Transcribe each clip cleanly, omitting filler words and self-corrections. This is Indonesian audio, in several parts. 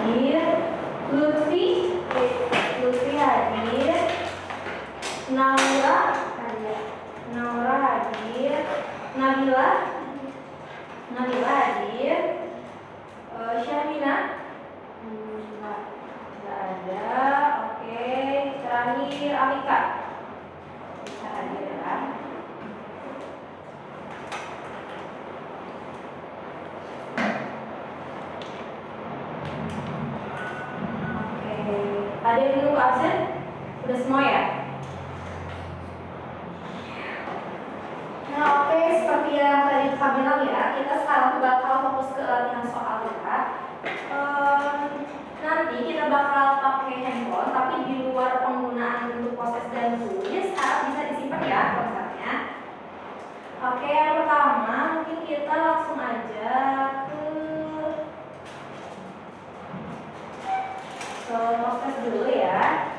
hadir. Lutfi hadir. Naura hadir. Nabila hadir. Syamina nggak ada. Oke, terakhir Alika hadir ya. Ada yang menunggu absen? Sudah semua ya? Nah oke, seperti yang tadi Kak bilang ya, kita sekarang bakal fokus ke latihan soal ya. Nanti kita bakal pakai handphone, tapi di luar penggunaan untuk proses dan tulis harap bisa disimpan ya prosesnya. Oke, yang pertama mungkin kita langsung aja ke proses dulu ya.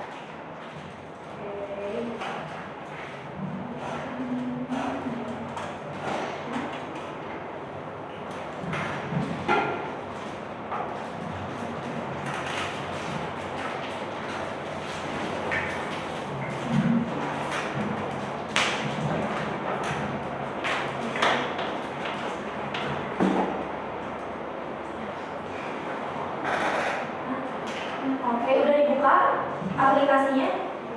Oke, udah dibuka aplikasinya?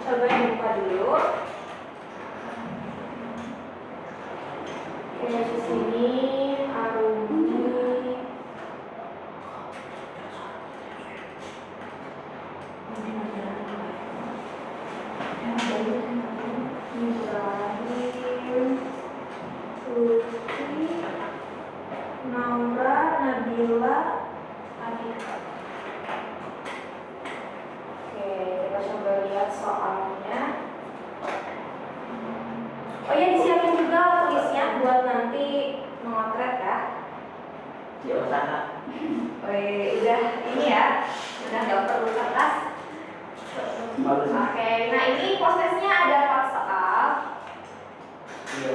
Coba dibuka dulu. Oke, di sini Arumi. Ibrahim, Lutfi, Naura, Nabila, Adika. Oke, kita coba lihat soalnya. Oh ya, disiapin juga tulisnya buat nanti memotret ya. Ya sana. Udah ini ya, udah nggak perlu kertas. Oke, nah ini prosesnya ada 4 soal. Iya.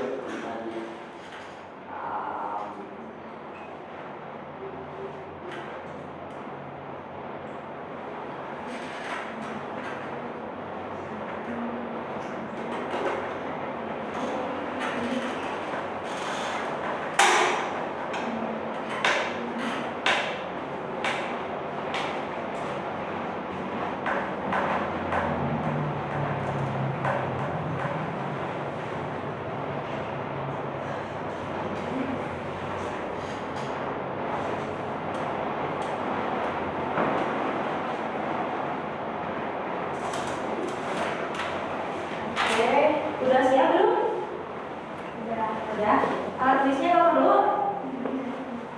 Udah siap belum? Udah. Alat tulisnya kalau perlu?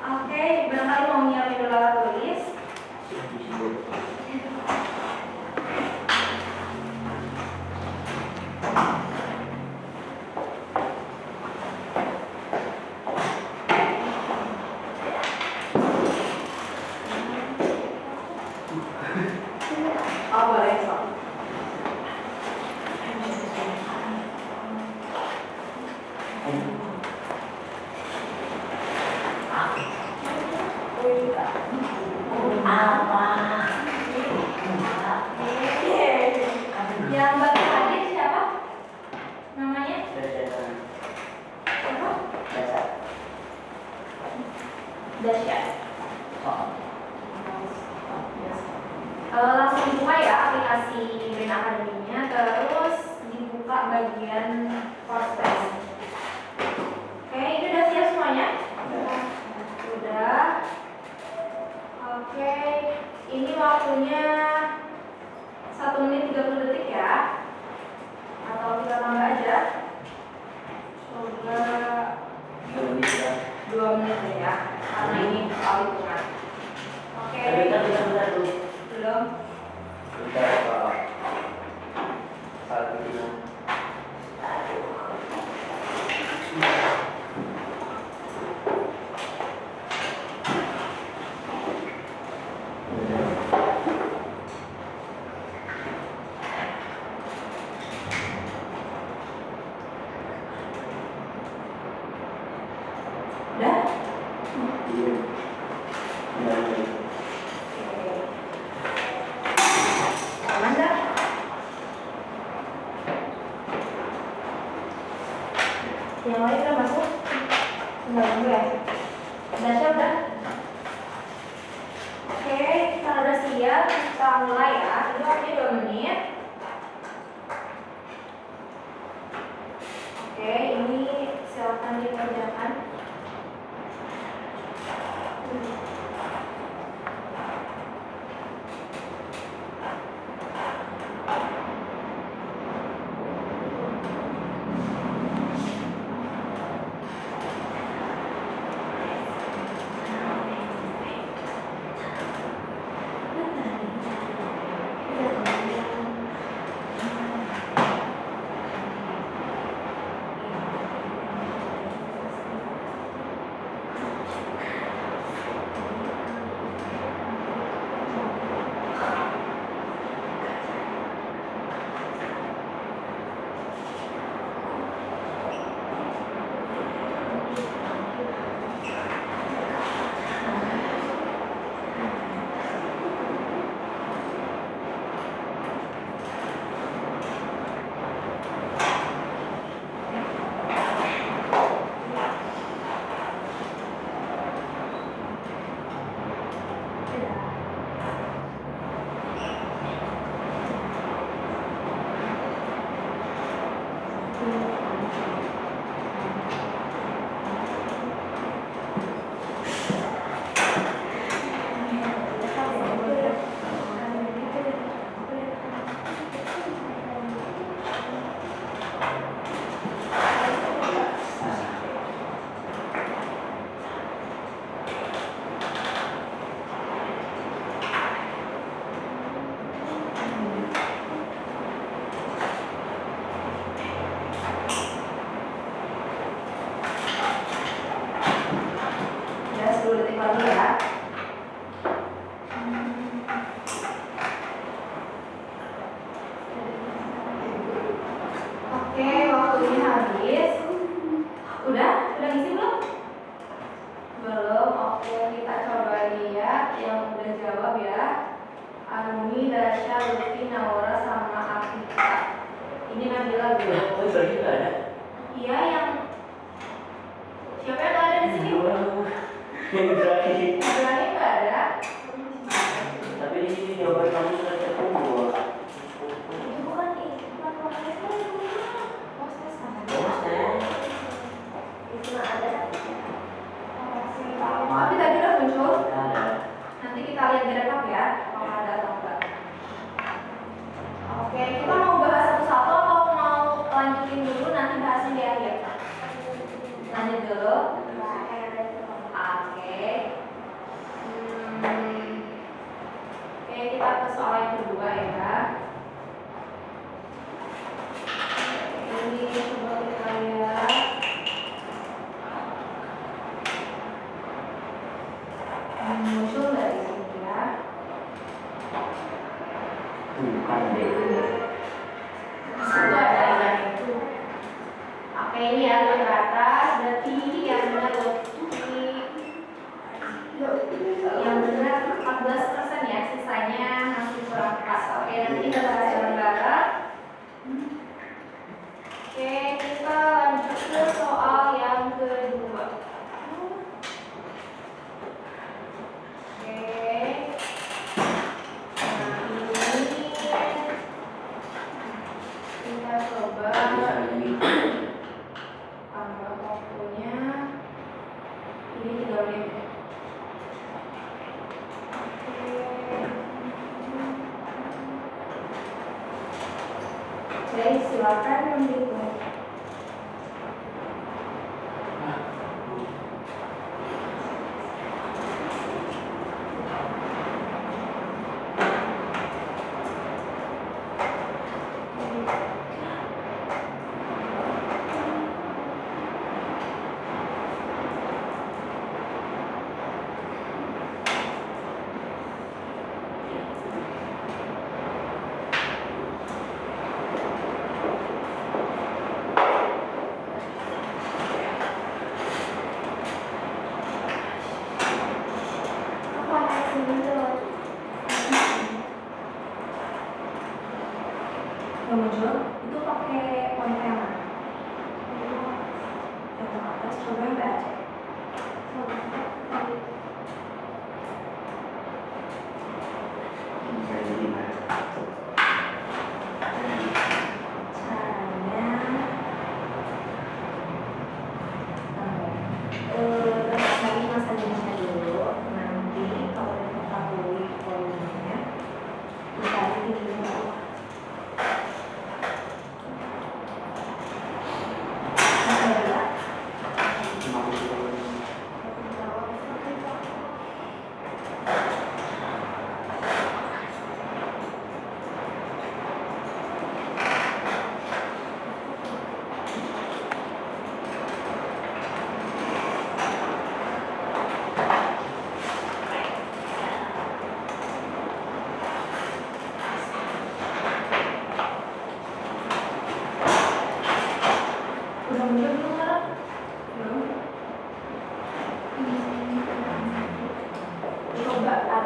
Oke, barangkali mau nyiapin dulu alat tulis. Oh boleh, sok. Yang baru hadir siapa? Namanya? Siapa? Dasya. Langsung dibuka ya aplikasi Brain Academy-nya, terus dibuka bagian proses. Oke, ini udah siap semuanya? Udah. Oke, ini waktunya 1 menit 30 detik ya. Atau kita tambah aja. Coba 2 menit ya, karena ini soal hitungan. Oke. Bentar dulu. Belum. Bentar apa? Satu dulu. Udah? Iya. Oke. bersiap, kita mulai ya. Itu waktunya 2 menit. Oke, ini silakan dikerjakan.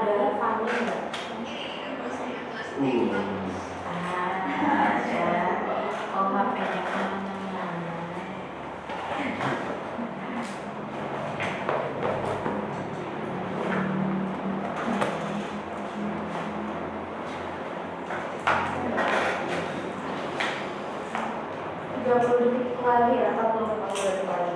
ada Fanny nggak? Ada. Oh, HP-nya kemana-mana. Tiga puluh detik lagi ya, 40 detik lagi.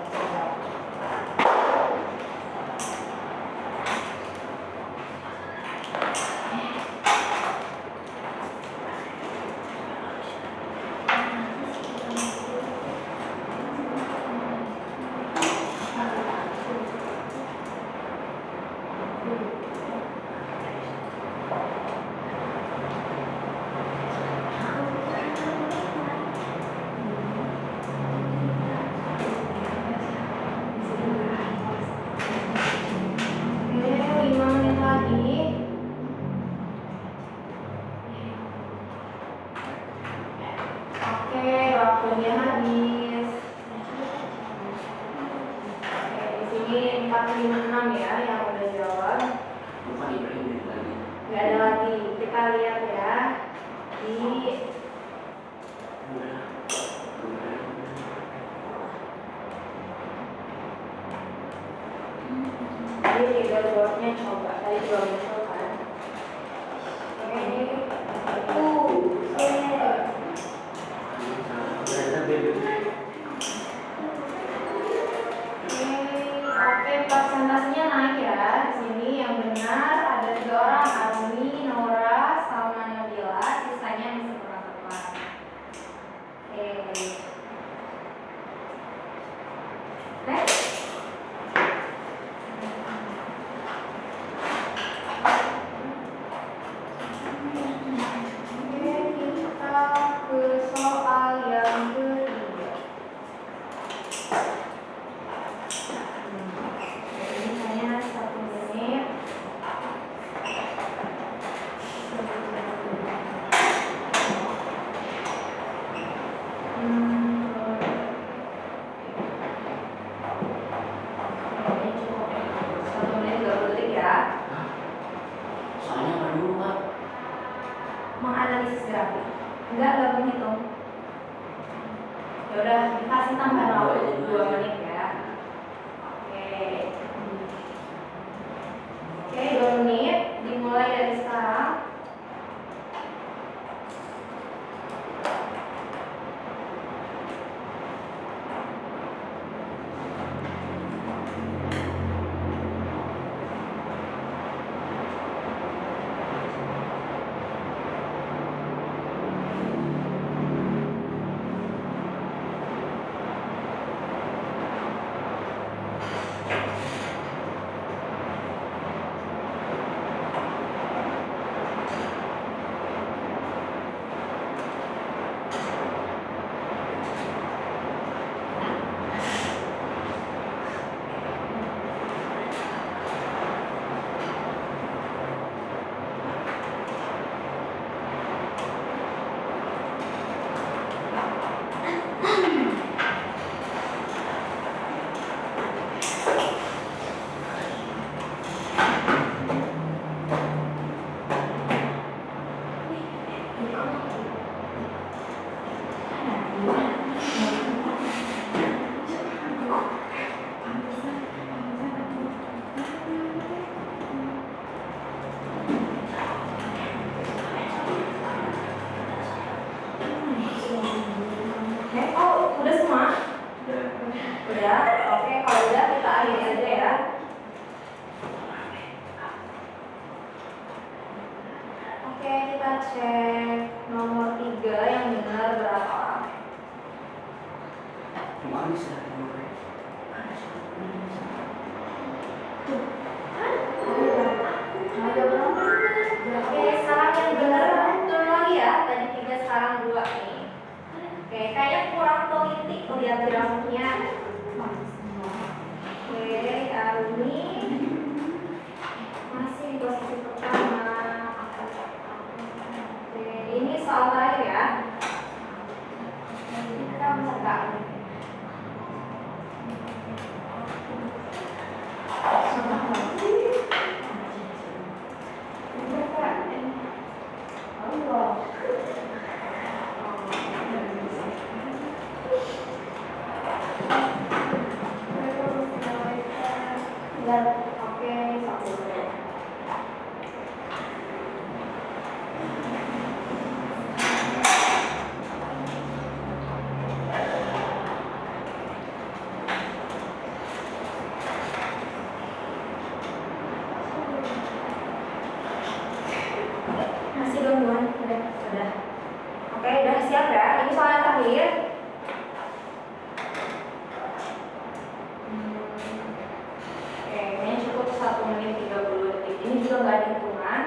Waktunya habis. Oke, di sini 456 ya yang udah jawab. Bukan ini lagi. Nggak ada lagi. Kita lihat ya di tiga jawabnya coba. Tadi juga muncul kan. Oke, ini Oke, presentasinya naik ya. Di sini yang benar ada 3 orang, Arumi, Nora, sama Nabila. Sisanya masih kurang tepat. Oke. Next. Oke, kita ke soal yang ketiga. Ini hanya 1 menit. Ini cukup 1 menit 20 detik ya. Soalnya apa dulu, Kak? Menganalisis grafik. Enggak menghitung. Ya udah, kasih tambahan waktu 2 menit ya. Oke. Oke, 2 menit dimulai dari sekarang. Udah semua? Udah. Oke, kalau udah kita akhiri aja ya. Oke, kita cek nomor 3 yang benar berapa orang? Manis ya, Oke, sekarang yang benar turun lagi ya. Tadi 3, sekarang 2 nih. Oke, kayaknya kurang teliti lihat grafiknya. Oke, Arumi masih di posisi pertama. Oke, ini soal terakhir ya. Kita mencetak. Masih gangguan? Udah. Oke, udah siap ya? Ini soal yang terakhir. Oke, ini cukup 1 menit 30 detik. Ini juga nggak ada hitungan.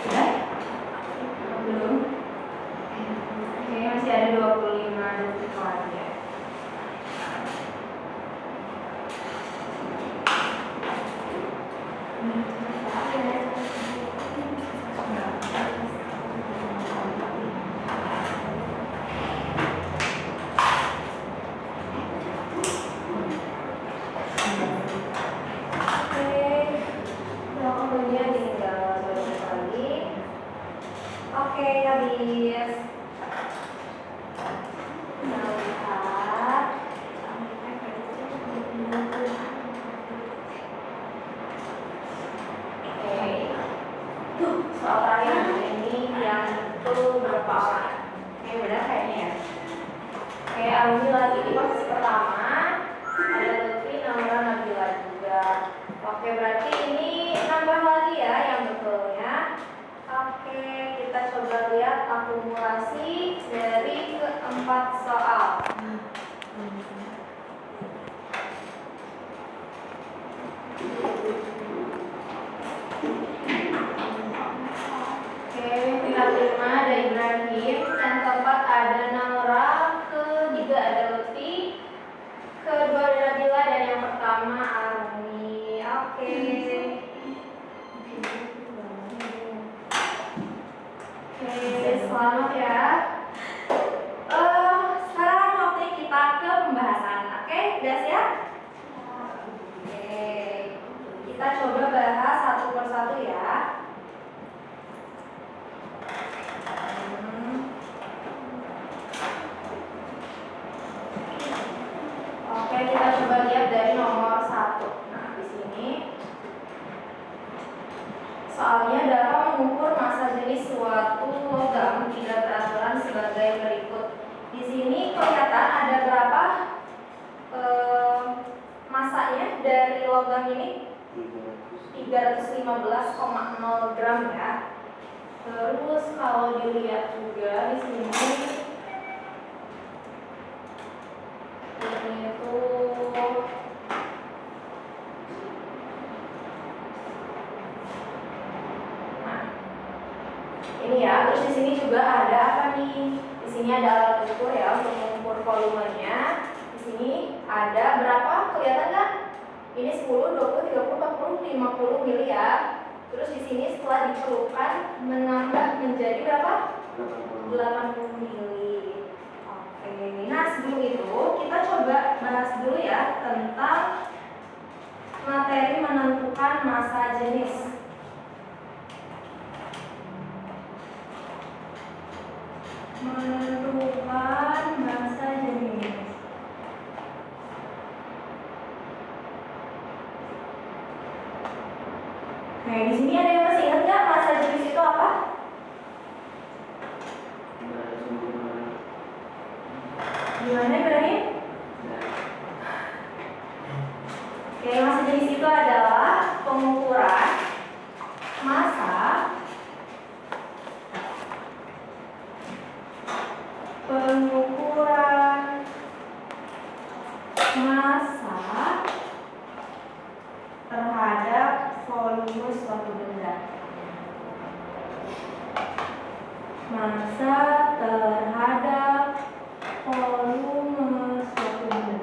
Sudah? Belum? Oke, masih ada 25 detik lagi ya. Oke, habis. Nah, lihat. Oke. Tuh, soal terakhir ini yang itu berapa orang? Oke, benar kayaknya ya. Oke, alumni lagi di posisi pertama. Ada Lutfi, Namra, Nabila juga. Oke, berarti ini nambah lagi ya yang betulnya. Oke, kita coba lihat akumulasi dari keempat soal. Oke, tingkat 5 ada Ibrahim, yang keempat ada Naura, ketiga ada Lutfi, kedua ada Nabila, dan yang pertama Armi. Oke. Selamat ya. Sekarang waktunya kita ke pembahasan. Oke, udah siap? Oke, kita coba bahas satu persatu ya. Oke, kita coba lihat dari nomor 1. Nah, di sini soalnya dapat mengukur massa jenis suatu logam tidak beraturan sebagai berikut. Di sini kelihatan ada berapa massanya dari logam ini? 315,0 gram ya. Terus kalau dilihat juga di sini ini tuh ini ya, terus di sini juga ada apa nih? Di sini ada alat ukur ya untuk mengukur volumenya. Di sini ada berapa? Kelihatan nggak? Ini 10, 20, 30, 40, 50 mili ya. Terus di sini setelah diperlukan menambah menjadi berapa? 80 mili. Oke. Nah, sebelum itu kita coba bahas dulu ya tentang materi menentukan massa jenis. Menentukan massa jenis. Nah, di sini ada yang masih ingat nggak massa jenis itu apa? Gimana Ibrahim? Oke, massa jenis itu adalah pengukuran massa terhadap volume suatu benda. massa terhadap volume suatu benda.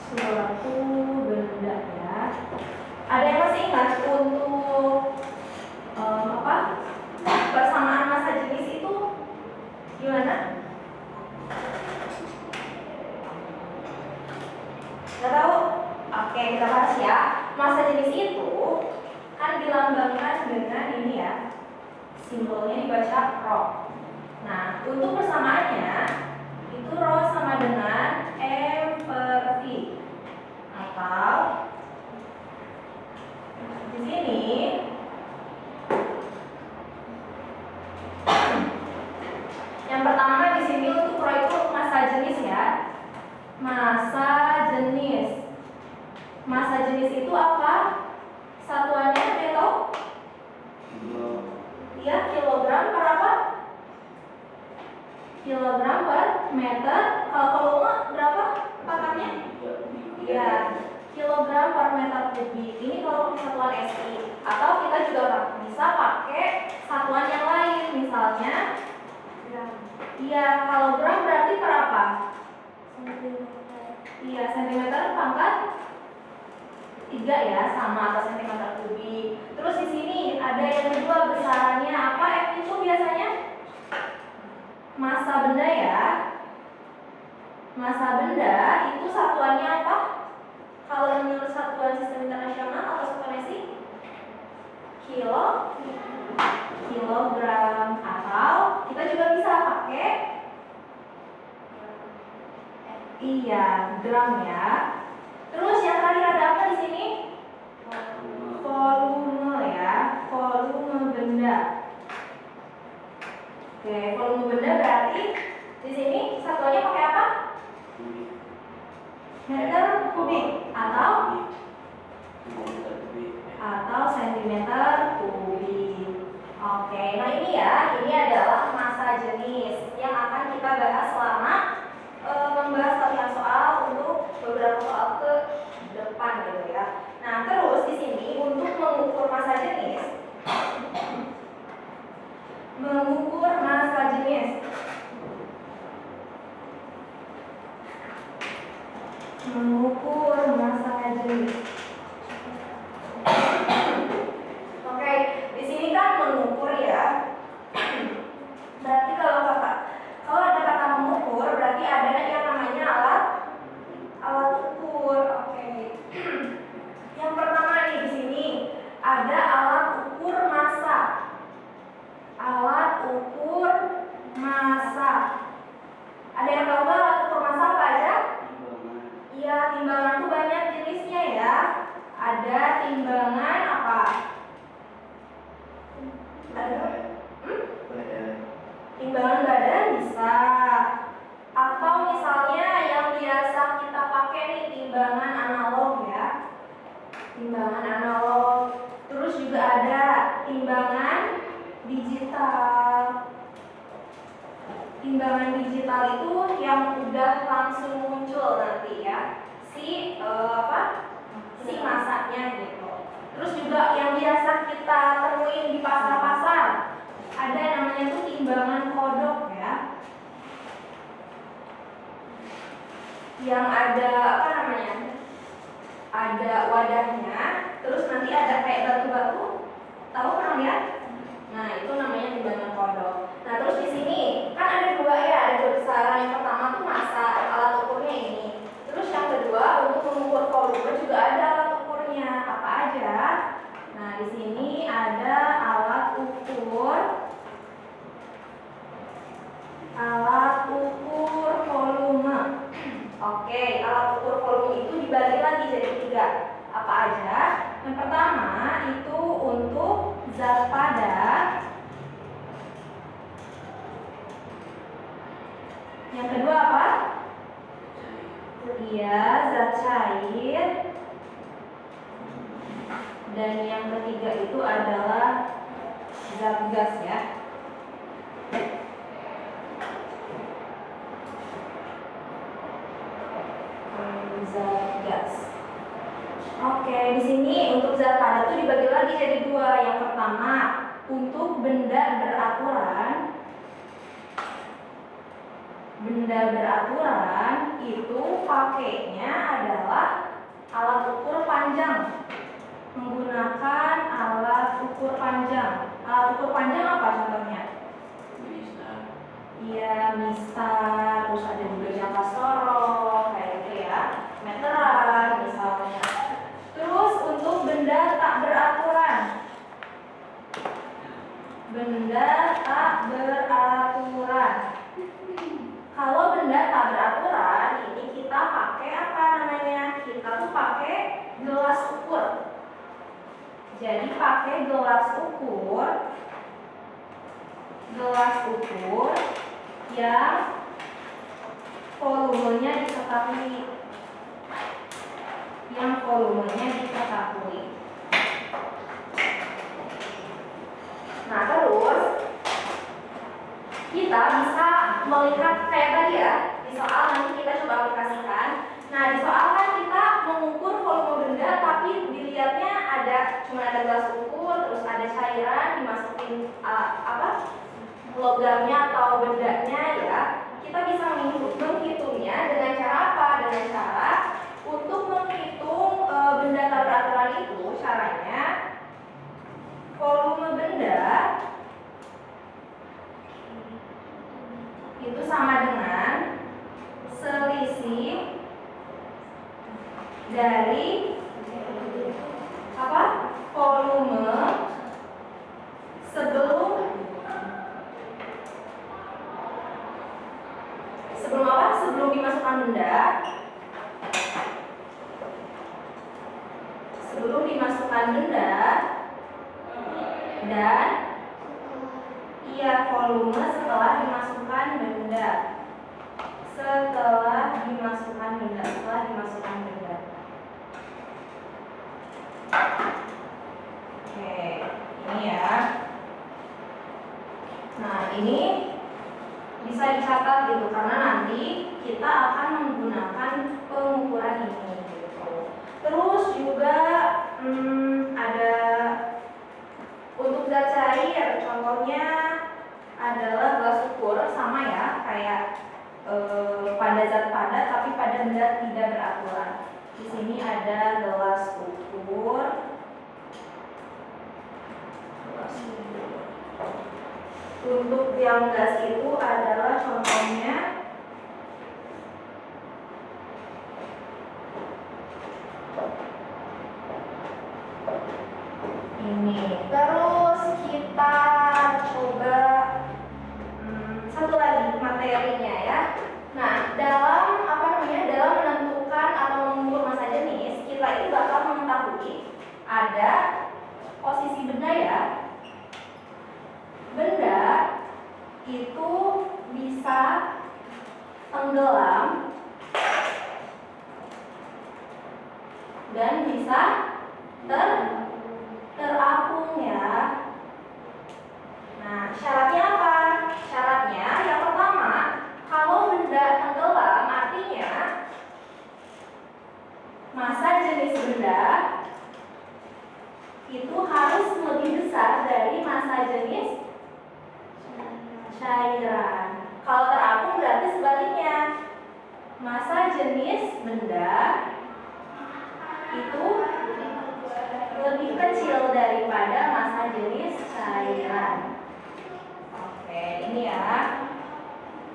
Suatu benda ya. Ada yang masih ingat untuk persamaan massa jenis itu gimana? Nggak tahu? Oke, kita bahas ya. Massa jenis itu kan dilambangkan dengan ini ya, simbolnya dibaca rho. Nah, untuk persamaannya itu rho sama dengan M/V, atau di sini yang pertama di sini untuk rho itu massa jenis ya. Massa jenis. Massa jenis itu apa? Satuannya meter? Iya, kilogram per apa? Kilogram per meter. Kalau volume berapa pangkatnya? Iya, kilogram per meter kubik. Ini kalau satuan SI. Atau kita juga bisa pakai satuan yang lain, misalnya gram. Iya, kalau gram berarti per apa? Iya, sentimeter pangkat 3 ya, sama atau sentimeter kubik. Terus di sini ada yang kedua, besarannya apa? F itu biasanya massa benda ya. Massa benda itu satuannya apa? Kalau menurut satuan sistem internasional atau satuan SI? Kilogram. Atau kita juga bisa pakai gram ya. Terus yang terakhir ada apa di sini? Volume ya, volume benda. Oke, volume benda berarti di sini satuannya pakai apa? Meter kubik atau sentimeter kubik. Oke, nah ini ya, ini adalah massa jenis yang akan kita bahas selama membahas latihan soal untuk beberapa soal ke depan gitu ya. Nah, terus di sini untuk mengukur massa jenis, mengukur massa jenis Oke, di sini kan mengukur ya. Berarti kalau ada kata mengukur, berarti ada yang namanya alat ukur. Oke. Yang pertama nih di sini ada alat ukur massa. Alat ukur massa. Ada yang tahu nggak alat ukur massa apa aja? Iya, timbangan tuh banyak jenisnya ya. Ada timbangan apa? Timbangan badan bisa. Atau misalnya yang biasa kita pakai nih timbangan analog ya. Timbangan analog. Terus juga ada timbangan digital. Timbangan digital itu yang udah langsung muncul nanti ya. Si massanya gitu. Terus juga yang biasa kita temuin di pasar-pasar, ada namanya tuh timbangan kodok ya. Yang ada ada wadahnya, terus nanti ada kayak batu-batu. Tahu pernah lihat? Nah, itu namanya timbangan kodok. Nah, terus di sini kan ada dua ya, ada dua besaran. Yang pertama tuh massa, alat ukurnya ini. Terus yang kedua untuk mengukur volume juga ada alat ukurnya. Apa aja? Nah, di sini ada alat ukur volume. Oke, alat ukur volume itu dibagi lagi jadi 3. Apa aja? Yang pertama itu untuk zat padat. Yang kedua apa? Iya, zat cair. Dan yang ketiga itu adalah zat gas ya. Zat gas. Oke, di sini untuk zat padat itu dibagi lagi jadi 2. Yang pertama untuk benda beraturan itu pakainya adalah alat ukur panjang. Menggunakan alat ukur panjang. Alat ukur panjang apa contohnya? Bisa. Iya, mistar, terus ada juga jangka sorong, kayak gitu ya. Meteran misalnya. Terus untuk benda tak beraturan. Benda tak beraturan. Kalau benda tak beraturan, ini kita pakai apa namanya? Kita tuh pakai gelas ukur. Jadi pakai gelas ukur yang volumenya diketahui. Nah, terus kita bisa melihat kayak tadi ya, di soal nanti kita coba aplikasikan. Nah, di soal kan kita mengukur volume benda, tapi dilihatnya cuma ada gelas ukur, terus ada cairan dimasukin logamnya atau bendanya ya. Kita bisa menghitungnya dengan cara apa? Dengan cara untuk menghitung benda tak beraturan itu, caranya volume benda itu sama dengan selisih dari volume sebelum dimasukkan benda, dan volume setelah dimasukkan benda. Oke, ini ya. Nah, ini bisa dicatat gitu, karena nanti kita akan menggunakan pengukuran ini gitu. Terus juga ada untuk zat cair, contohnya adalah gelas ukur, sama ya kayak pada zat padat tapi pada benda tidak beraturan. Di sini ada gelas ukur. Untuk yang gas itu adalah contohnya ini. Terus kita coba satu lagi materinya ya. Nah, dalam menentukan atau mengukur massa jenis, kita itu bakal mengetahui ada posisi benda ya. Benda itu bisa tenggelam dan bisa terapung ya. Nah, syaratnya apa? Syaratnya yang pertama, kalau benda tenggelam artinya massa jenis benda itu harus lebih besar dari massa jenis cairan. Kalau terapung berarti sebaliknya, massa jenis benda itu lebih kecil daripada massa jenis cairan. Oke, ini ya.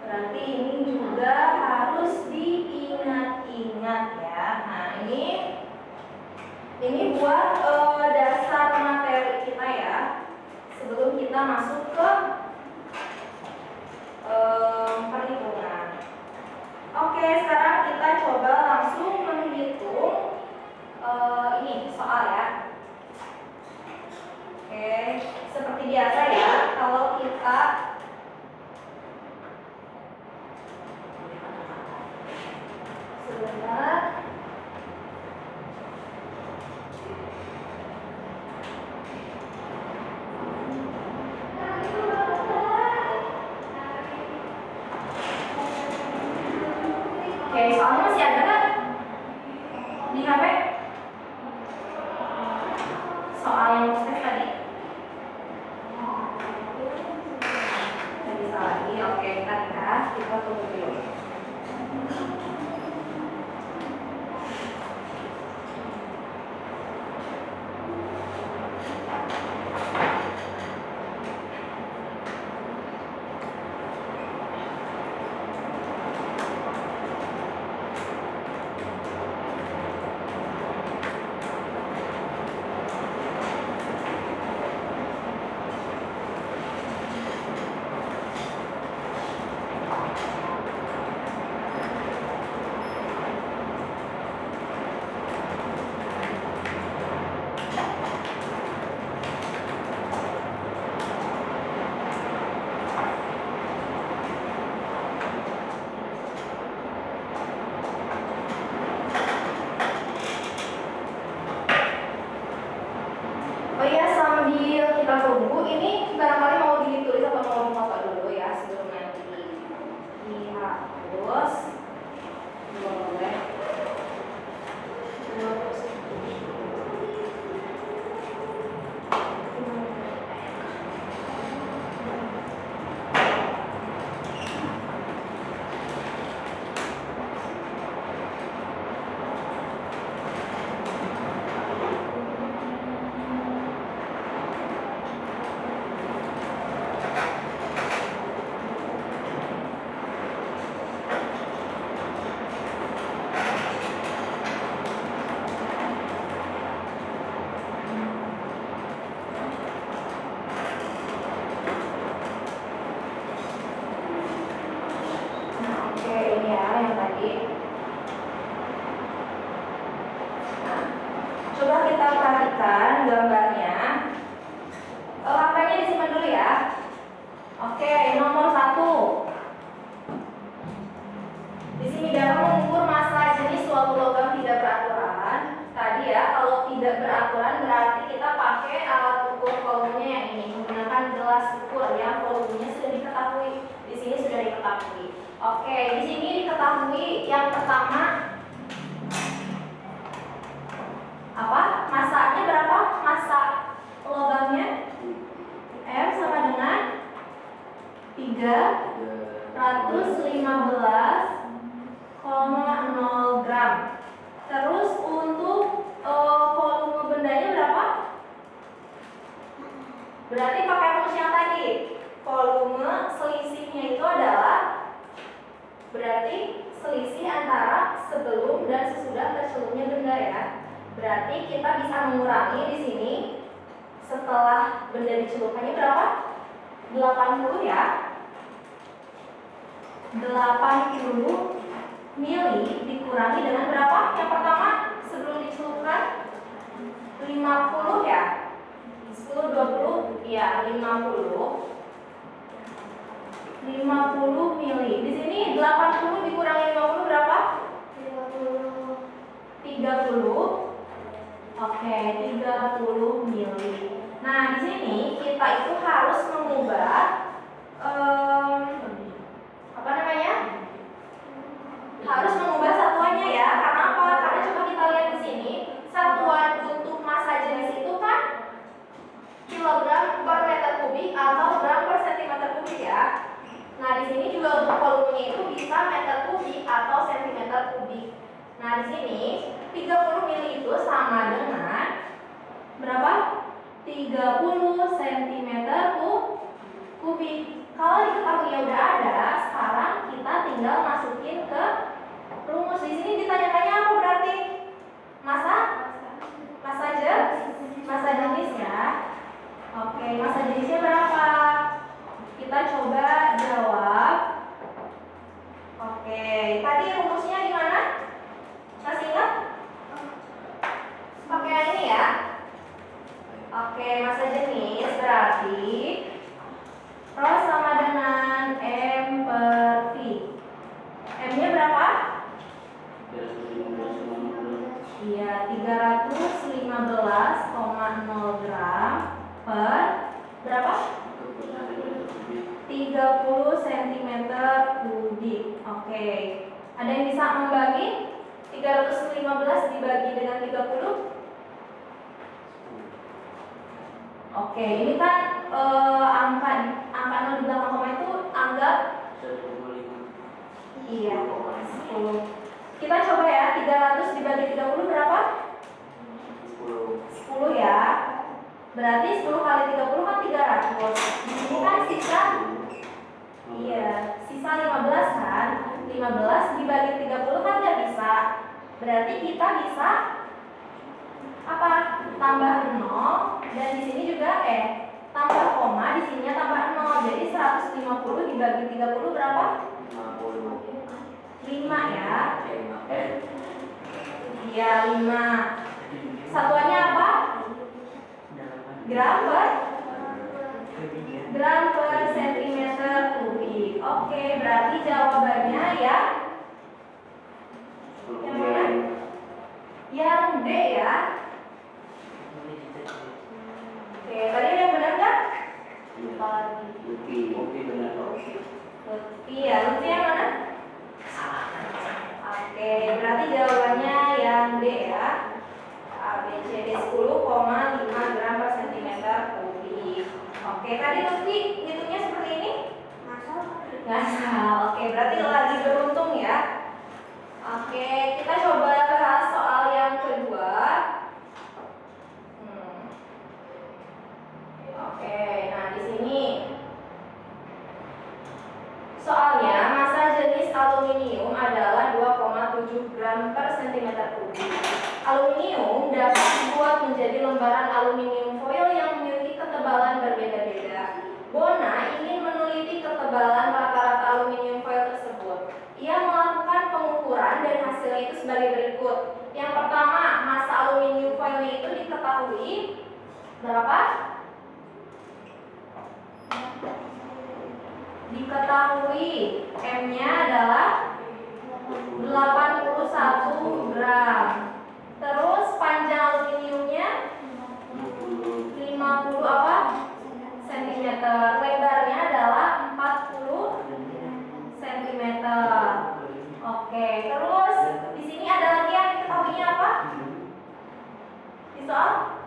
Berarti ini juga harus diingat-ingat ya. Nah, ini buat dasar materi kita ya. Sebelum kita masuk ke perhitungan. Oke, sekarang kita coba langsung menghitung ini soal ya. Oke, seperti biasa ya, kalau kita sebentar. Oke, soalnya masih ada kan di HP? Soal yang tes tadi. Oh iya, sambil kita tunggu, ini barangkali mau ditulis atau mau difoto dulu ya sebelum nanti dihapus. Boleh. Coba kita perhatikan gambarnya. HP-nya disimpan dulu ya. Oke, nomor 1. Di sini dapat mengukur massa jenis suatu logam tidak beraturan. Tadi ya, kalau tidak beraturan berarti kita pakai alat ukur volumenya yang ini, menggunakan gelas ukur yang volumenya sudah diketahui. Di sini sudah diketahui. Oke, di sini diketahui yang pertama apa? Massanya berapa? Massa logamnya M sama dengan 315,0 gram. Terus untuk volume bendanya berapa? Berarti pakai rumus yang tadi. Volume selisihnya itu adalah berarti selisih antara sebelum dan sesudah tercelupnya benda ya. Berarti kita bisa mengurangi di sini setelah benda dicelupkannya berapa? 80 ya. 80 mili dikurangi dengan berapa? Yang pertama sebelum dicelupkan 50 ya. 10 20 ya 50 mili. Di sini 80 dikurangi 50 berapa? 30. Oke, 30 mili. Nah, di sini kita itu harus mengubah apa namanya? Harus mengubah satuannya ya. Karena apa? Karena coba kita lihat di sini, satuan untuk massa jenis itu kan kilogram per meter kubik atau gram per sentimeter kubik ya. Nah, di sini juga untuk volumenya itu bisa meter kubik atau sentimeter kubik. Nah, di sini 30 mili itu sama dengan berapa? 30 cm kubik. Kalau diketahui ya udah ada, sekarang kita tinggal masukin ke rumus. Di sini ditanya-tanya apa berarti? Massa jenis ya. Oke, massa jenisnya berapa? Kita coba jawab. Oke, tadi rumusnya di mana? Masih ingat? Pakai yang ini ya. Oke, massa jenis berarti Rho sama dengan M per V. M-nya berapa? Iya, 315,0 gram per berapa? 30 cm kubik. Oke. Ada yang bisa membagi? 315 dibagi dengan 30? Oke, ini kan angka 0 di belakang koma itu anggap 1,5. iya 10. Kita coba ya, 300 dibagi 30 berapa? 10 ya. Berarti 10 kali 30 kan 300. Di sini kan sisa iya, sisa 15 kan? 15 dibagi 30 kan nggak bisa. Berarti kita bisa apa? Tambah 0 dan di sini juga tambah koma, di sininya tambah 0. Jadi 150 dibagi 30 berapa? 5 ya. Iya, 5. Satuannya apa? Gram per sentimeter kubik. Oke, berarti jawabannya ya yang mana? Yang D ya. lagi? Lutfi benar Lutfi. Lutfi ya, Lutfi yang mana? Salah. Oke, berarti jawabannya yang D ya. ABCD 10,5 gram per centimeter kubik. Oke, tadi Lutfi hitungnya seperti ini? Ngasal. Oke, berarti lagi beruntung ya. Oke, kita coba bahas soal yang kedua. Oke, nah di sini soalnya massa jenis aluminium adalah 2,7 gram per centimeter kubik. Aluminium dapat dibuat menjadi lembaran aluminium foil yang memiliki ketebalan berbeda-beda. Bona ingin meneliti ketebalan rata-rata aluminium foil tersebut. Ia melakukan pengukuran dan hasilnya itu sebagai berikut. Yang pertama, massa aluminium foilnya itu diketahui berapa? Diketahui M-nya adalah 81 gram. Terus panjang aluminiumnya 50 apa? Sentimeter. Lebarnya adalah 40 sentimeter. Oke, terus di sini ada lagi yang diketahuinya apa? Di soal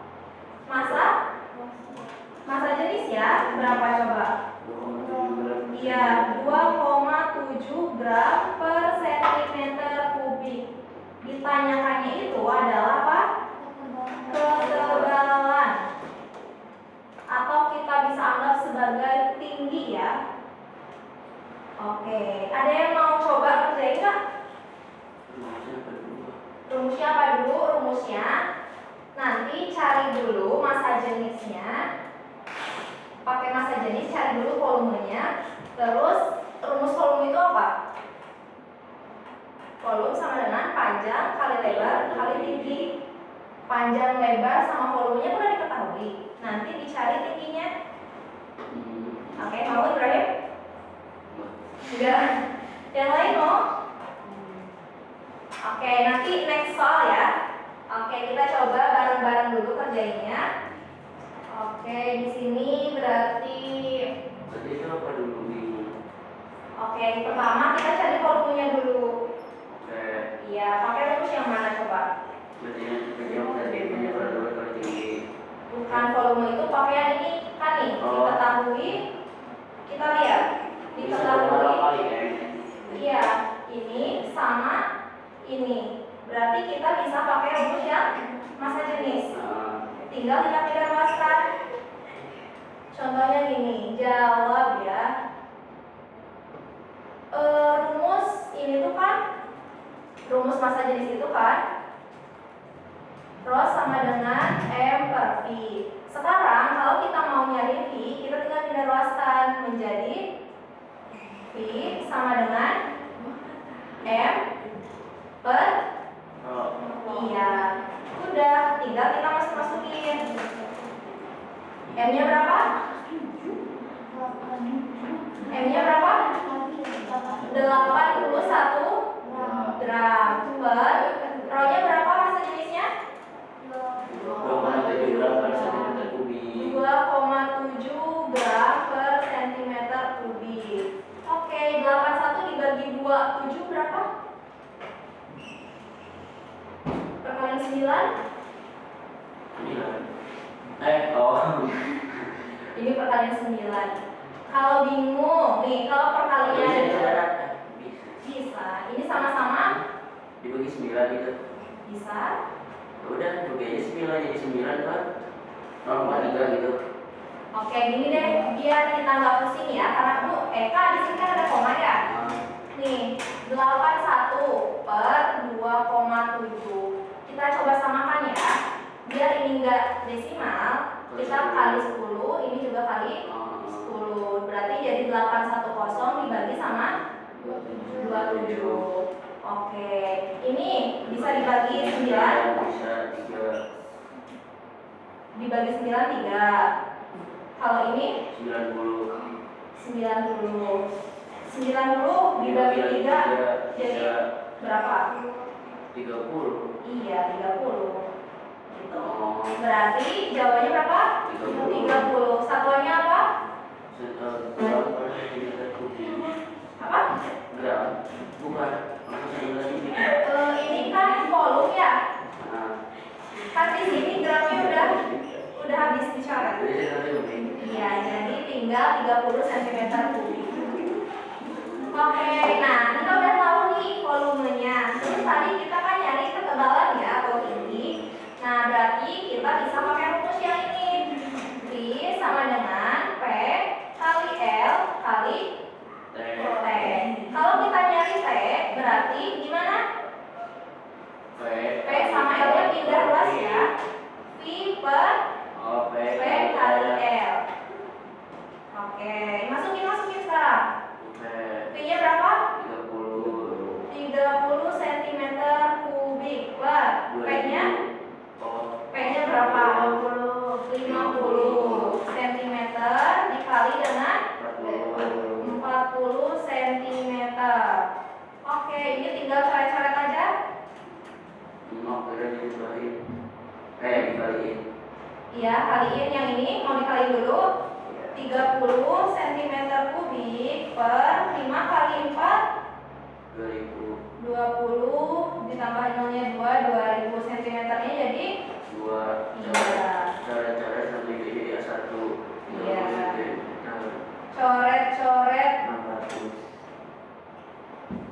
massa jenis ya, berapa coba? Iya, 2,7 gram per centimeter kubik. Ditanyakannya itu adalah apa? Ketebalan. Atau kita bisa anggap sebagai tinggi ya. Oke, ada yang mau coba kerjain nggak? Rumusnya apa dulu? Rumusnya nanti cari dulu massa jenisnya. Pakai massa jenis, cari dulu volumenya. Terus rumus volume itu apa? Volume sama dengan panjang kali lebar kali tinggi. Panjang, lebar, sama volumenya udah diketahui. Nanti dicari tingginya. Oke, mau Ibrahim? Enggak. Yang lain mau? Oke, nanti next soal ya. Oke, kita coba bareng-bareng dulu kerjainnya. Oke, di sini berarti. Tadi itu apa dulu bingung? Oke, pertama kita cari volumenya dulu. Oke. Iya, pakai rumus yang mana coba? Berarti yang tadi menyebar dulu kali tinggi. Bukan volume itu, pakai yang ini kan nih. Diketahui. Kita lihat. Diketahui. Kali ya. Iya, ini sama ini. Berarti kita bisa pakai rumus yang massa jenis. Tinggal kita pindah-ruaskan. Contohnya gini, jawab ya. Rumus ini tuh kan, rumus massa jenis itu kan rho sama dengan M per V. Sekarang kalau kita mau nyari V, kita tinggal pindah-ruaskan menjadi V sama dengan M per iya. Udah, tinggal kita masukin. M-nya berapa? M-nya berapa? 81 gram per rho-nya berapa massa jenisnya? 2,7 gram per centimeter kubik. 2,7 gram per centimeter kubik. Oke, 81 dibagi 2, 7 berapa? Perkalian 9? Ini perkalian 9. Kalau bingung, nih kalau perkalian bisa. Ini sama-sama dibagi 9 gitu. bisa. Udah, bagi aja 9 jadi 9 kan. 0,3 gitu. Oke, gini deh, biar kita nggak pusing ya, karena Bu Eka di sini kan ada koma ya. Nih, 81 per 2,7. Kita coba samakan ya. Biar ini enggak desimal, kita kali 10, ini juga kali 10. Berarti jadi 810 dibagi sama 27. Oke, ini bisa dibagi 9. Bisa 3. Dibagi 9 3. Kalau ini 90. 90 dibagi 3 jadi berapa? 30. Iya, 30. Gitu. Berarti jawabannya berapa? 30. Satuannya apa? gram per sentimeter kubik. Apa? Gram, bukan. Maksudnya ini. Ini kan volume ya. Nah, Kan di sini gramnya udah habis dicoret. jadi nanti kubik. Iya, jadi tinggal 30 cm kubik. Oke, nah kita udah tahu nih volumenya. Terus tadi kita kan nyari ketebalan ya atau tinggi. Nah, berarti kita bisa pakai rumus yang ini. V sama dengan P kali L kali T. T. Kalau kita nyari T, berarti gimana? P sama L-nya pindah luas ya. V per Oh, P P kali L. Oke, masukin sekarang. V-nya berapa? 30 cm kubik per P-nya? P-nya berapa? 50 cm dikali dengan 40 cm. Oke, ini tinggal coret-coret aja. Dikaliin. Iya, kaliin yang ini mau dikaliin dulu. 30 cm kubik per 5 kali 4 2000. 20 ditambah nolnya 2, 2000 cm nya jadi 2. Iya. Coret-coret sampai jadi A1. Iya. Coret-coret 600.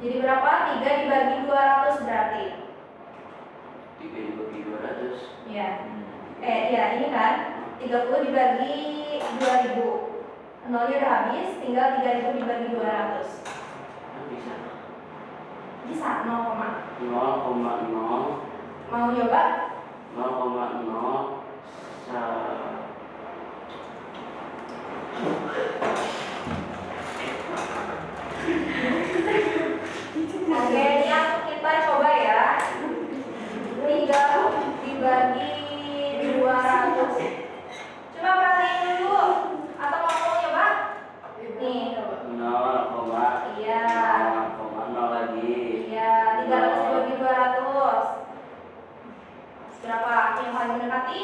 jadi berapa? 3 dibagi 200 berarti. 3 dibagi 200. Iya. Iya ini kan 30 dibagi 2000. Nolnya udah habis, tinggal 3000 dibagi 200. Bisa. Bisa 0, 0,0. mau nyoba? 0,0 Oke, yang kita coba ya. 3 dibagi 200. Coba perhatiin dulu. Atau mau nyoba? Nih. 0, Iya. 0,0 lagi. Iya, 300 dibagi 200. Berapa yang paling mendekati?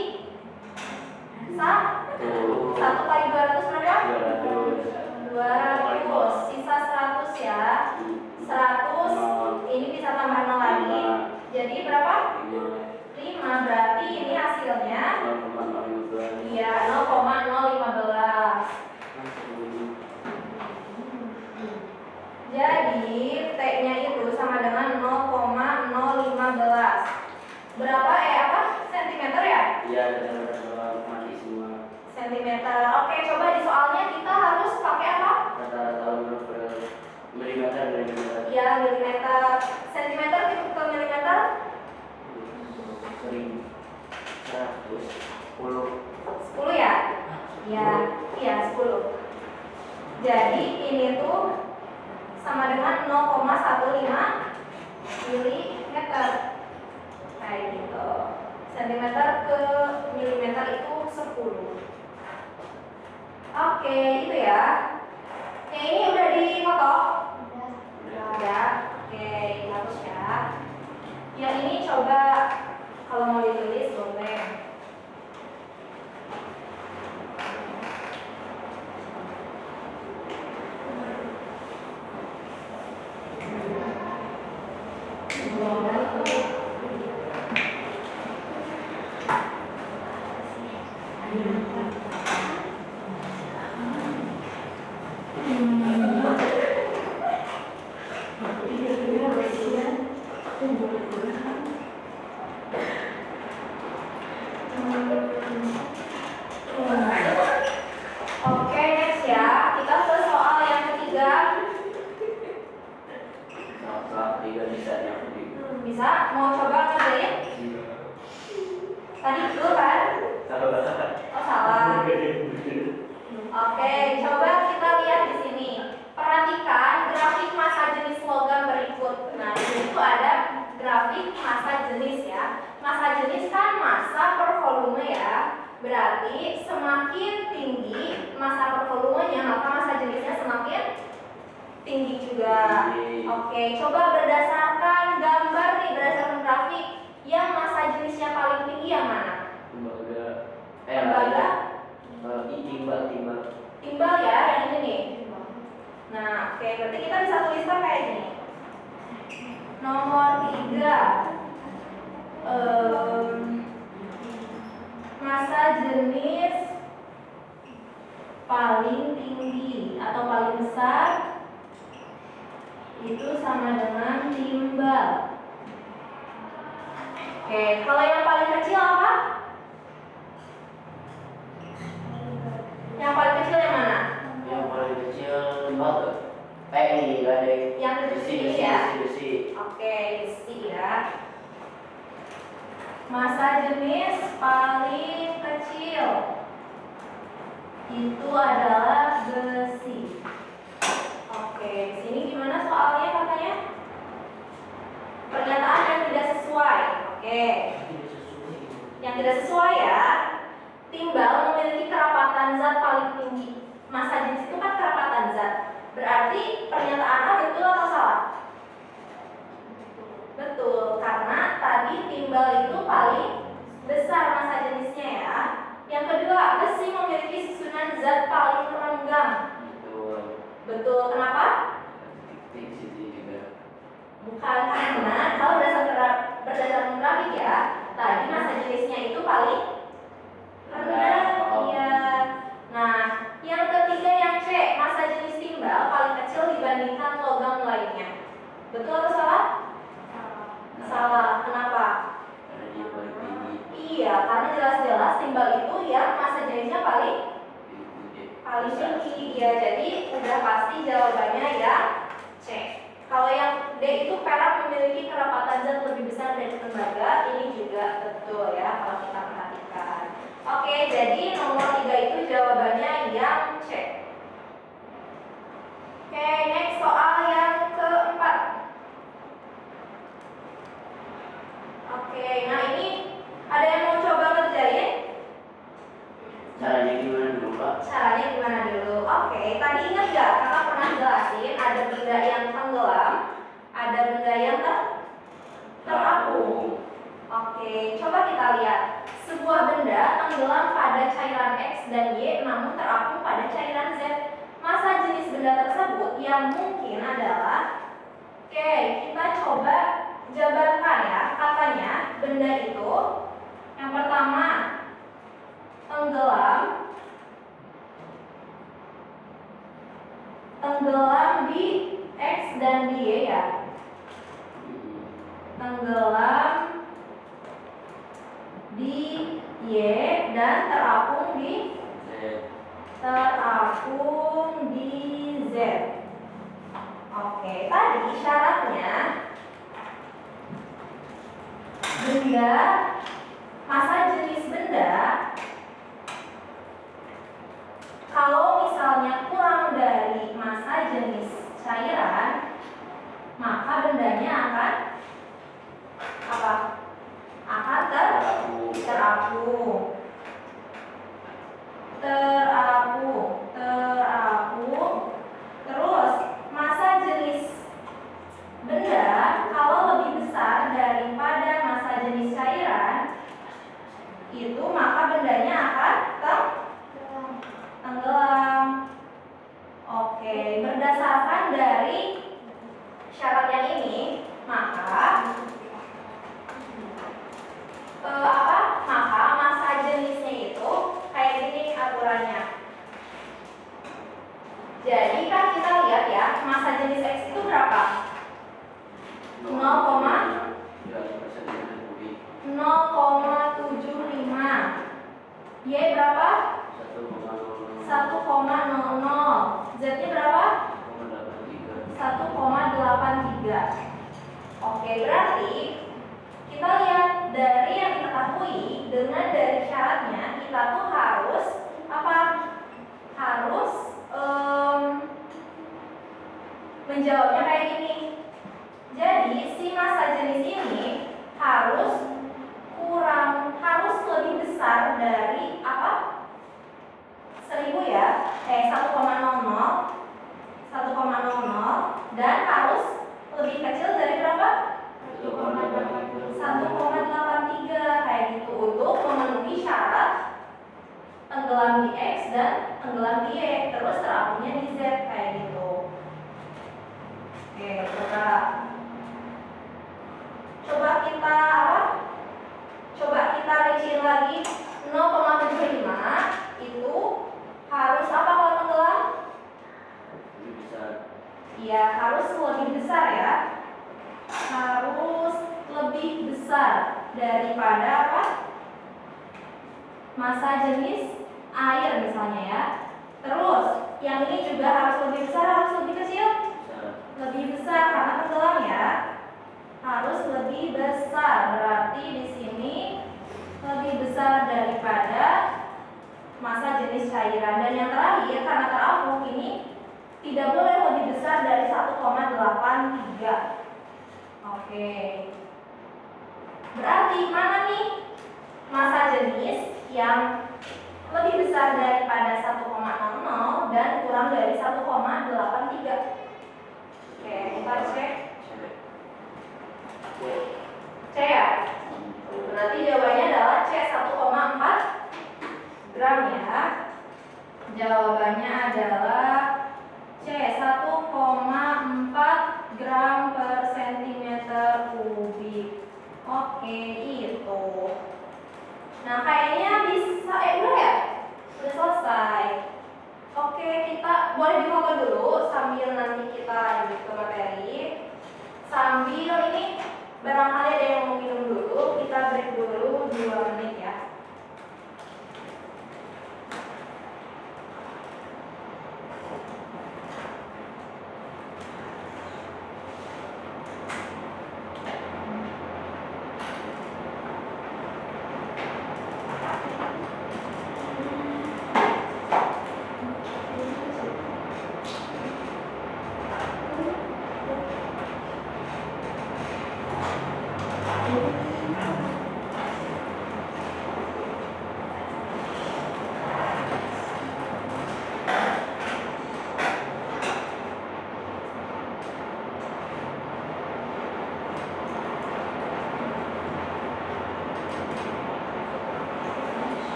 1 kali 200 berapa? 200. Sisa 100 ya. 100 ini bisa tambah 0 lagi. Jadi berapa? 5. Berarti ini hasilnya 0,015. iya 0,015. Jadi T-nya itu sama dengan 0,015. Berapa apa? Sentimeter ya? Iya, mati semua. Sentimeter. Oke, coba di soalnya kita harus pakai apa? Rata-rata milimeter. Iya, milimeter. Sentimeter ke milimeter? 10 ya? Iya, 10. Jadi ini tuh sama dengan 0,15 milimeter. Kayak gitu. Sentimeter ke milimeter itu 10. Oke, itu ya. Yang ini udah difoto? Udah. Oke, hapus ya. Yang ini coba kalau mau ditulis boleh. Oke, next ya. Kita ke soal yang ketiga. Bisa yang Bisa? Mau coba ngerjain? Tadi itu kan? Oh, salah. Oke, coba kita lihat di sini. Perhatikan grafik massa jenis logam berikut. Nah, di sini tuh ada grafik massa jenis ya. Massa jenis kan massa per volume ya. Berarti semakin tinggi massa per volumenya, maka massa jenisnya semakin tinggi juga. Oke, coba berdasarkan gambar nih, berdasarkan grafik, yang massa jenisnya paling tinggi yang mana? Lembaga. Lembaga? Timbal. Timbal ya, yang berarti kita bisa tuliskan kayak gini. Nomor 3, massa jenis paling tinggi atau paling besar itu sama dengan timbal. Oke, kalau yang paling kecil apa? Yang paling kecil yang mana? Yang paling kecil timbal tuh. Ini nggak ada. Yang kecil ya. Besi. Oke, besi ya. Massa jenis paling kecil itu adalah besi. Oke, di sini gimana soalnya katanya? Pernyataan yang tidak sesuai. Oke. Yang tidak sesuai ya. Timbal memiliki kerapatan zat paling tinggi. Massa jenis itu kan kerapatan zat. Berarti pernyataan A betul atau salah? Betul, karena tadi timbal itu paling besar massa jenisnya ya. Yang kedua, besi memiliki susunan zat paling renggang. Betul, kenapa? Bukan, karena kalau berdasarkan grafik ya, tadi massa jenisnya itu paling rendah. Iya. Nah, yang ketiga yang C, massa jenis timbal paling kecil dibandingkan logam lainnya. Betul atau salah? Salah. Kenapa? Karena dia paling tinggi. Iya, karena jelas-jelas timbal itu ya massa jenisnya paling tinggi. Ya, jadi udah pasti jawabannya ya C. Kalau yang D itu perak memiliki kerapatan zat lebih besar dari tembaga, ini juga betul ya kalau kita perhatikan. Oke, jadi nomor 3 itu jawabannya yang C. Oke, next soal yang keempat. Oke, nah ini ada yang mau coba ngerjain? Caranya gimana dulu, Pak? Caranya gimana dulu? Oke, tadi ingat gak? Kakak pernah jelasin ada benda yang tenggelam, ada benda yang terapung. Oke, coba kita lihat. Sebuah benda tenggelam pada cairan X dan Y namun terapung pada cairan Z. Massa jenis benda tersebut yang mungkin adalah, oke, kita coba jabarkan ya. Katanya benda itu yang pertama tenggelam di X dan di Y ya. Tenggelam di Y dan terapung di Z. Oke, tadi syaratnya benda, massa jenis benda kalau misalnya kurang dari massa jenis cairan, maka bendanya akan apa? Akan terapung. Terus massa jenis benda kalau lebih besar daripada massa jenis cairan itu, maka bendanya akan tenggelam. Oke, berdasarkan dari syarat yang ini, maka maka massa jenisnya itu kayak gini aturannya. Jadi kan kita lihat ya, massa jenis X itu berapa? 0,75. Y berapa? 1,00. Z-nya berapa? 1,83. Oke, berarti kita lihat dari yang diketahui dengan dari syaratnya, kita tuh harus apa? Harus menjawabnya kayak gini. Jadi si massa jenis ini harus lebih besar dari apa? 1000 ya. 1,00 dan harus lebih kecil dari berapa? 1,83 kayak gitu untuk memenuhi syarat tenggelam di X dan tenggelam di Y, terus terapungnya di Z kayak gitu. Oke, coba kita apa? Coba kita rinciin lagi. 0,75 itu harus apa kalau tenggelam? Lebih besar. Iya, harus lebih besar ya. Harus lebih besar daripada apa? Massa jenis air misalnya ya. Terus yang ini juga harus lebih besar, harus lebih kecil? Besar. Lebih besar karena tenggelam ya. Harus lebih besar, berarti di sini lebih besar daripada massa jenis cairan. Dan yang terakhir karena terapung ini tidak boleh lebih besar dari 1,83. Oke. Berarti mana nih massa jenis yang lebih besar daripada 1,00 dan kurang dari 1,83? Oke, kita cek. C ya? Berarti jawabannya adalah C 1,4 gram ya. Jawabannya adalah C 1,4 gram per sentimeter kubik. Oke, itu. Nah, kayaknya bisa, udah ya? Udah selesai. Oke, kita boleh difoto dulu sambil nanti kita lanjut ke materi. Sambil ini barangkali ada yang mau minum dulu, kita break dulu 2 menit ya.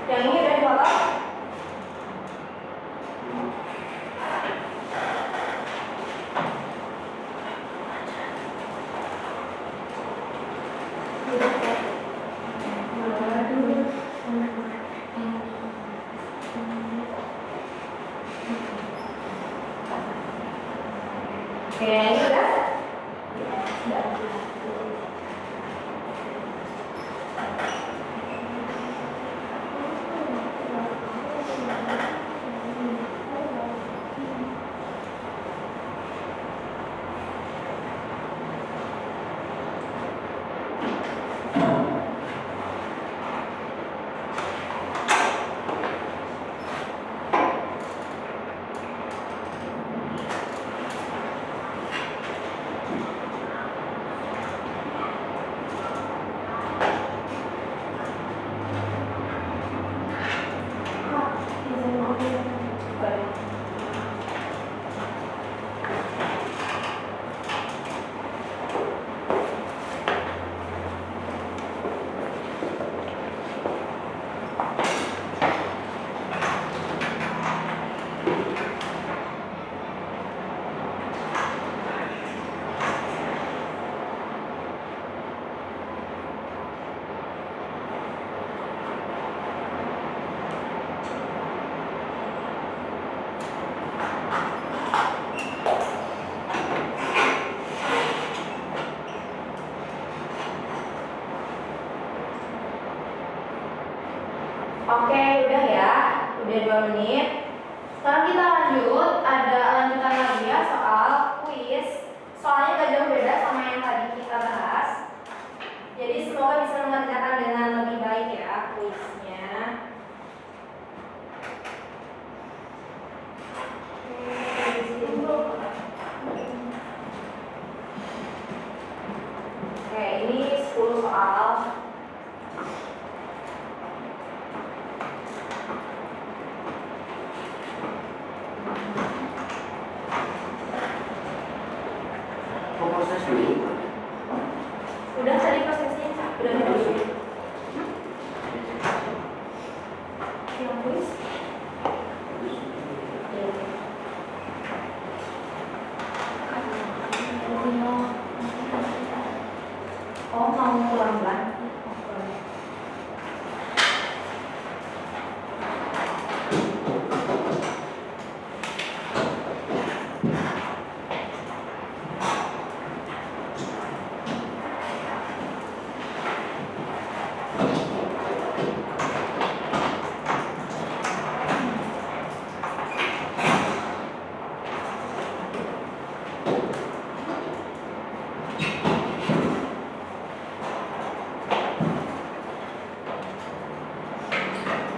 Yang ini udah difoto? Oke, ini udah? Oke, udah ya. Udah 2 menit. Sekarang kita lanjut. Ada lanjutan lagi ya soal kuis. Soalnya gak jauh beda sama yang tadi kita bahas. Jadi semoga bisa mengerjakan dengan lebih baik ya kuisnya. Oke, ini 10 soal. Kok proses dulu? Udah tadi prosesnya. Udah dulu. Yang kuis? Oh, mau pelan-pelan.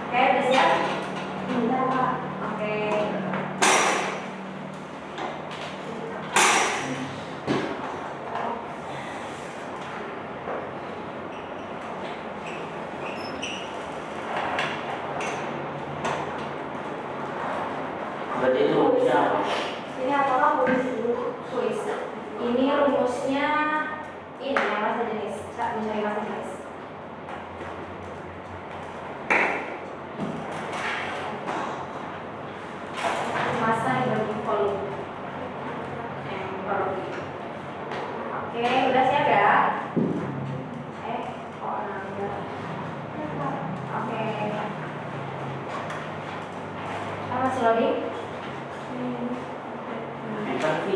Oke, udah siap? Bentar, Pak. Oke. Berarti itu bisa. Ini apakah kuis dulu? Kuis. Ini rumusnya ini yang masa jenis. Mencari masa jenis. Masa dibagi volume. Oke, udah siap ya? Kok nambah? Oke. Masih loading? Tapi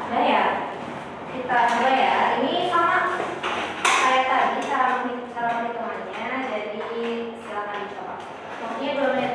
Udah ya? Kita coba ya. Ini sama kayak tadi cara perhitungannya. Jadi silakan dicoba. Waktunya 2 menit.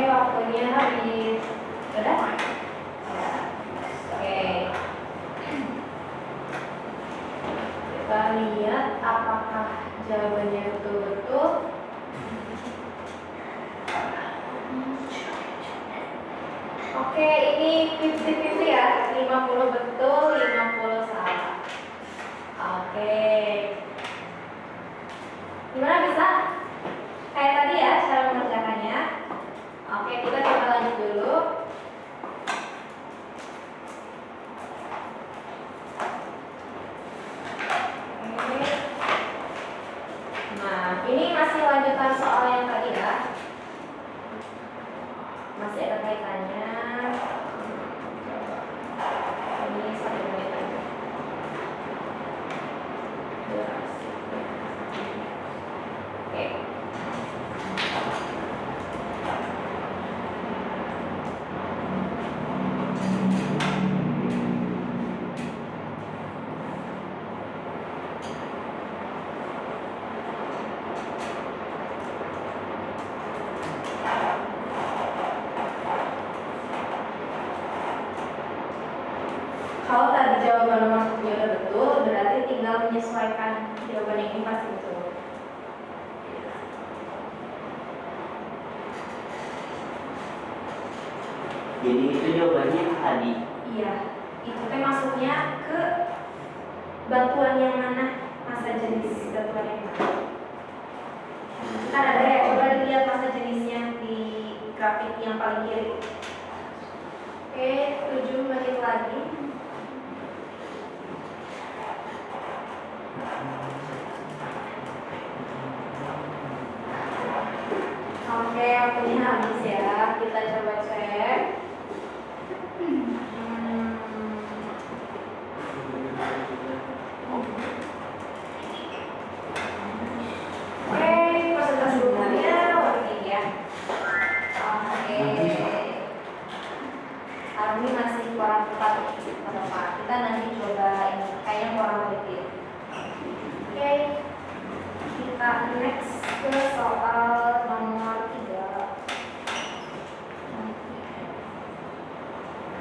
Waktunya habis. Udah? Oke. Kita lihat apakah jawabannya betul-betul. Oke, ini 50-50 ya. 50 betul, 50 salah. Oke. Gimana, bisa? Kayak tadi ya cara mengerjakannya. Oke, kita coba lanjut dulu. Oke. Nah, Oke. Kalau tadi jawaban nomor 7 udah betul, berarti tinggal menyesuaikan jawaban yang ini pasti betul. Jadi itu jawabannya tadi. Iya, itu teh masuknya ke batuan yang mana, masa jenis batuan yang mana. Kan ada ya, coba dilihat masa jenisnya di grafik yang paling kiri. Oke, 7 menit lagi. Oke, waktunya habis ya. Kita coba cek. Oke, presentasi dulunya begini ya. Oke. Army masih kurang tepat atau Pak? Kita nanti coba ini kayaknya kurang lebih. Oke. Kita next ke soal